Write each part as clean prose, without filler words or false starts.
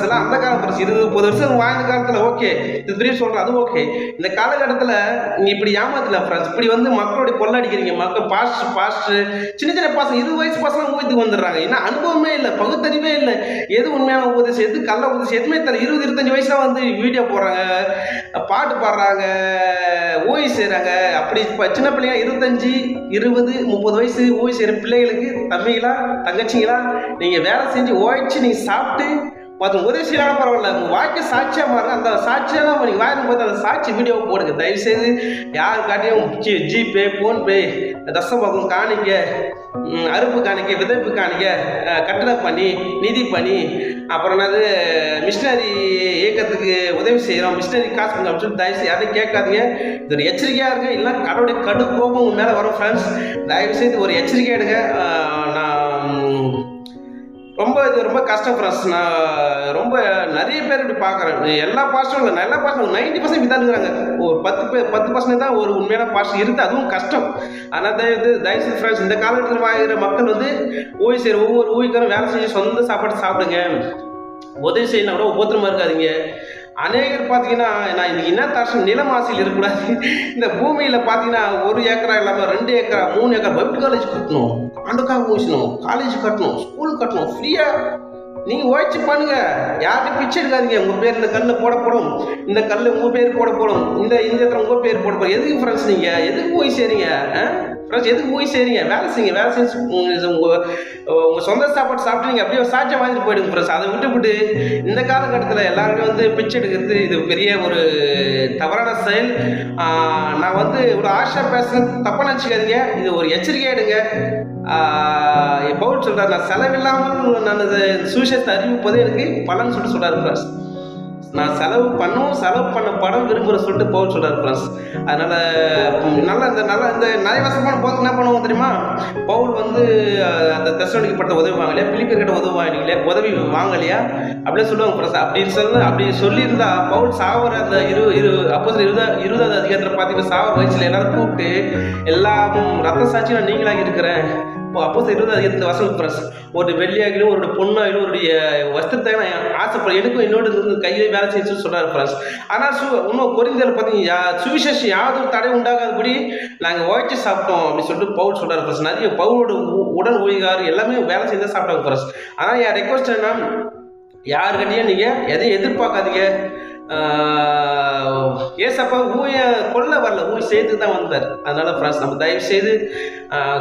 எல்லாம் அந்த காலம் ஃப்ரெண்ட்ஸ் 20-30 வருஷம் வாழ்ந்த காலத்தில் ஓகே, இது திரும்பி சொல்கிறேன், அது ஓகே. இந்த காலகட்டத்தில் நீங்கள் இப்படி ஏமாத்தல ஃப்ரெண்ட்ஸ், இப்படி வந்து மக்களுடைய கொள்ளடிக்கிறீங்க. மக்கள் பாஸ்ட் சின்ன சின்ன பசங்க 20 வயசு பசங்க ஊதிக்கு வந்துடுறாங்க. ஏன்னா அனுபவமே இல்லை, பகுத்தறிவே இல்லை. எது உண்மையான உபதேசம், எது கள்ள உபதேசம், எதுவுமே தெரியல. 20-25 வயசுல வந்து வீடியோ போடுறாங்க, பாட்டு பாடுறாங்க, ஓய் செய்கிறாங்க. அப்படி இப்போ சின்ன பிள்ளைங்க 25-20-30 வயசு ஓய் செய்கிற பிள்ளைகளுக்கு தம்பிங்களா தங்கச்சிங்களா, நீங்கள் வேலை செஞ்சு ஓய்ச்சி நீங்கள் சாப்பிட்டு மற்ற உதவி செய்யலாம் பரவாயில்ல, உங்கள் வாழ்க்கை சாட்சியாக மாறுங்க. அந்த சாட்சியெல்லாம் நீங்கள் வாயின்னு பார்த்து அந்த சாட்சி வீடியோவை போடுங்க தயவுசெய்து. யார் காட்டியும் ஜிபே, ஃபோன்பே, தசமபாகம் காணிக்க, அறுப்பு காணிக்க, விதைப்பு காணிக்க, கட்டட பணி, நிதி பணி, அப்புறம் என்னது மிஷினரி இயக்கத்துக்கு உதவி செய்கிறோம், மிஷினரி காசு பண்ணுங்க அப்படின்னு சொல்லி தயவுசெய்து யாரையும் கேட்காதீங்க. இது ஒரு எச்சரிக்கையாக இருக்குது. இல்லை கடவுளுடைய கடு கோபம் உங்கள் மேலே வரும் ஃப்ரெண்ட்ஸ். தயவுசெய்து ஒரு எச்சரிக்கை எடுங்க. நான் இது ரொம்ப கஷ்டம் ஃப்ரெண்ட்ஸ். நான் ரொம்ப நிறைய பேர் இப்படி பார்க்குறேன். எல்லா பாஸ்டும் இல்லை, எல்லா பாஸ்டும் 90% தான் இருக்கிறாங்க. ஒரு 10% தான் ஒரு உண்மையான பாஸ்ட் இருக்குது, அதுவும் கஷ்டம். ஆனால் தயவுசெய்து ஃப்ரெண்ட்ஸ், இந்த காலகட்டத்தில் வாழ்கிற மக்கள் வந்து ஓய்வு செய்கிற ஒவ்வொரு ஓய்வுக்காரும் வேலை செஞ்சு சொந்த சாப்பாடு சாப்பிடுங்க. உதவி செய்யணும் கூட உபத்திரமா இருக்காதீங்க. அநேகர் பார்த்தீங்கன்னா, நான் இன்னைக்கு என்ன தாட்சம் நிலமாசியில் இருக்கக்கூடாது. இந்த பூமியில் பார்த்தீங்கன்னா 1 ஏக்கரா இல்லாமல் 2 ஏக்கரா 3 ஏக்கரா பைபிள் காலேஜ் கட்டணும், ஆண்டுக்காக ஊசணும், காலேஜ் கட்டணும், ஸ்கூல் கட்டணும், ஃப்ரீயாக நீங்கள் உழைச்சி பண்ணுங்க. யார்கிட்ட பிச்சை எடுக்காதீங்க. உங்கள் பேர் இந்த கல்லில் போடப்படும், இந்த கல் உங்கள் பேர் போடப்படும், இந்த இடத்துல உங்கள் பேர் போடப்படும். எதுக்கு ஃப்ரெண்ட்ஸ் நீங்கள் எதுக்கு போய் செய்றீங்க ஃப்ரெண்ட்ஸ்? எதுக்கு போய் செய்றீங்க? வேலை செய்யுங்க. வேலை செஞ்சு உங்கள் சொந்த சாப்பாடு சாப்பிட்டு நீங்கள் அப்படியே சாட்சியம் வாங்கிட்டு போயிடுங்க ஃப்ரெண்ட்ஸ். அதை விட்டுவிட்டு இந்த காலகட்டத்தில் எல்லாருமே வந்து பிச்சை எடுக்கிறது இது பெரிய ஒரு தவறான செயல். நான் வந்து ஒரு ஆஷா பேசுறது தப்பாக நினச்சிக்காதீங்க. இது ஒரு எச்சரிக்கை எடுங்க. பவுல் சொல்கிறார், நான் செலவில்லாமல் நான் சுவிசேஷத்தை அறிவிப்பது எனக்கு பலன் சொல்கிறார் ஃப்ரெண்ட்ஸ். நான் செலவு பண்ண படம் விரும்புகிற சொல்லிட்டு பவுல் சொல்கிறார் ஃப்ரெண்ட்ஸ். அதனால் இந்த நயவசமான போது என்ன பண்ணுவோம் தெரியுமா? பவுல் வந்து அந்த தெசலோனிக்கேயருக்கு பட்ட உதவி வாங்கலையா, பிலிப்பியர்கிட்ட உதவி வாங்கலையா அப்படியே சொல்லுவாங்க ஃப்ரெண்ட்ஸ். அப்படி சொல்லியிருந்தா பவுல் சாவர அந்த அப்போஸ்தலர் 20வது அதிகாரத்தில் பார்த்தீங்கன்னா சாவர வயசில் எல்லாரும் கூப்பிட்டு எல்லாமும் ரத்த சாட்சி நான் நீங்களாக இருக்கிறேன். அப்போஸ்தலர் 20வது அதிகாரத்தில் வசனம் ஃப்ரெண்ட்ஸ், ஒரு வெள்ளியாகிலும் ஒரு பொண்ணாகிலும் ஒரு வஸ்திரத்தை நான் ஆசைப்படுறேன், எனக்கும் என்னோட கையிலே வேலை செய்ய சொல்கிறார் ஃப்ரெண்ட்ஸ். ஆனால் இன்னும் கொரிந்தியர் பார்த்தீங்கன்னா சுவிசேஷம் யாரும் தடை உண்டாகாதபடி நாங்கள் உழைச்சி சாப்பிட்டோம் அப்படின்னு சொல்லிட்டு பவுல் சொல்கிறார் ஃப்ரெண்ட்ஸ். நிறைய பவுலோட உடன் ஊழியர் எல்லாமே வேலை செஞ்சு தான் சாப்பிட்டாங்க ஃப்ரெண்ட்ஸ். ஆனால் என் ரெக்வஸ்ட் என்ன, யாருக்கிட்டையும் நீங்கள் எதையும் எதிர்பார்க்காதீங்க. ஏசப்பா கொல்ல வரல, சேர்த்து தான் வந்தார். அதனால ஃப்ரெண்ட்ஸ், நம்ம தயவு செய்து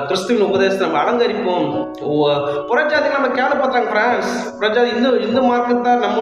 கிறிஸ்துவின் உபதேசத்தை நம்ம அலங்கரிப்போம். புறஜாதிக்கு நம்ம கேவலப்படுறாங்க ஃப்ரெண்ட்ஸ். புறஜாதி இந்த மார்க்கத்தை நம்ம